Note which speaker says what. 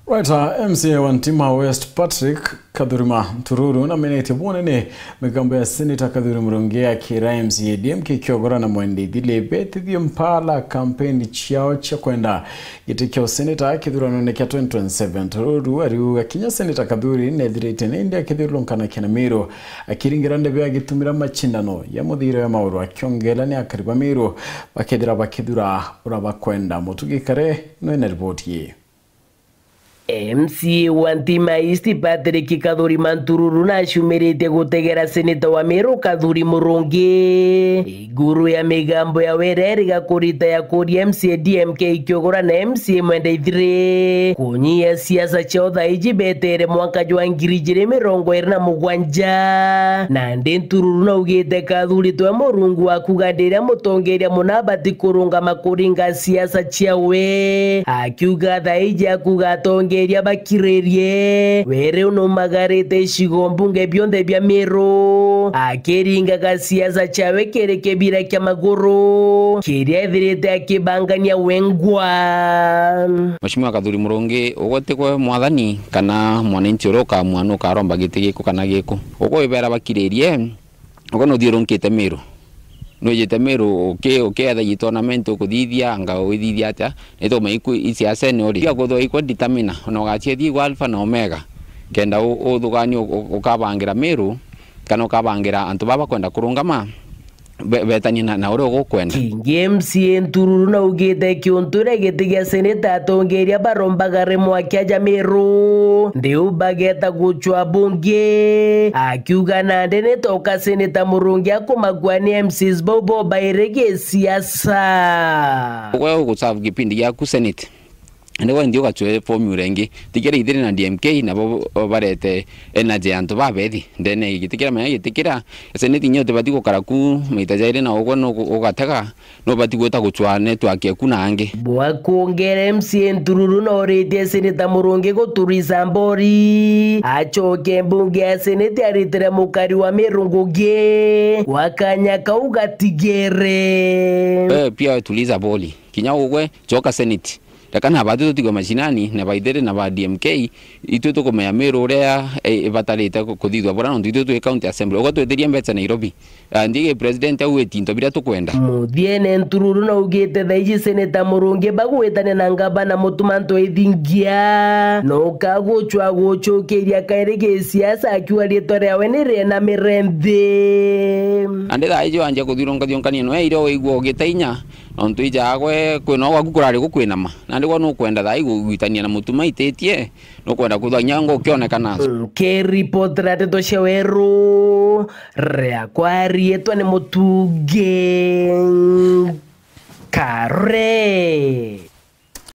Speaker 1: Right, MCA wa Ntima West Patrick Kadhurima Ntururu na menete bonene migambo ya Senator Kadhuri Murungia kira MCA DMK kiogora na mwende dile beti di mpala kampeni chiao cha kwenda gitikio Senator Kadhuri anonekea 2027. Ntururu ariu akinya Senator Kadhuri nedirete nende Kadhuri lonkana kinamiro akiringirande bya gitumira machindano ya muthiro ya mauru akiongela ni akariba miro bakedira bakedura urabakwenda mutugikare no ina report ye.
Speaker 2: MCA wa Ntima East Patrick Kadhurima Ntururu na shumerete gutegera Senator wa Meru Kadhuri Murungi iguru ya migambo ya wereri gakurita ya kuri MCA DMK ikiogora na MCA mwende ithire kunyia siasa chao thaiji betere mwaka jwa ngirijire mirongo iri na mugwanja na ndi Ntururu na ugite Kadhuri twa Murungu wa kugandiria mutongeria munabati kurunga makuringa siasa chiawe akiuga thaiji akugatonge eria bakirerie were uno magarete shigombunge bionde bya Meru akeringa gasiasa chawe kerekebira kya magoro kiria thirete akibangania wengwa.
Speaker 3: Mheshimiwa Kadhuri Murungi ugote kwa mwathani kana mwananchi uroka mwana ukaromba gitigiko kana giko ugo ibera bakirerie ugo no thirunkite Meru Nojete Meru okay the tournament kuthithia anga withithia ata neto maiku isiasa ne ori ya gotho iko determine no gachithi alpha na omega kenda uthugani ukabangira Meru kana ukabangira antu baba kwenda kurungama betani na uri ugukwenda
Speaker 2: kingi MCA Ntururu na ugite kiunture gitigia Senator atongeria barombagare mwakiaja Meru ndiu bageta guchwa bunge akiuga nande netoka Senator Murungi akumagwani MCs bobo bairege siasa
Speaker 3: wewe ugusavu kipindi ya ku Senate ndio ndio gatwe formula ingi tikira ithire na DMK na barete energy antu babethi ndene gitikira manya gitikira Senate nyote bati gukaraku maitajaire na ugo no ugatega no bati gweta guchwa network yaku na ange
Speaker 2: bwa kuongera MCA Ntururu no rete Senator Murungi guturiza mbori achoke mbunge ya Senate aritira mukari wa Merunguge wakanya kaugatigere
Speaker 3: pia tuliza boli kinya ugwe choka Senate takana batu tigo mashinani na baidere na ba DMK itu to komea Meru rea bataleta kuthithwa bora no itu to county assembly ugo tweteria mbetsa Nairobi ndige president au etinto bira tukwenda
Speaker 2: muthiene Ntururu na ugite thaiji Senator Murungi bagwetane na ngaba na mutumanto ithingia no kaguchwa guchukiria kairege siasa akiwa rieto riawe ni rena mirende
Speaker 3: ande thaiji wanje kuthironga thionkania no iro igwo gitainya no ntuija agwe kwino gwaku kurari gukwinama na ndigwa no kwenda thai gwitania na mutuma itetie no kwenda kuthanya ngo kionekana
Speaker 2: ke report rate to sheweru rea kwari etwa ni mutuge kare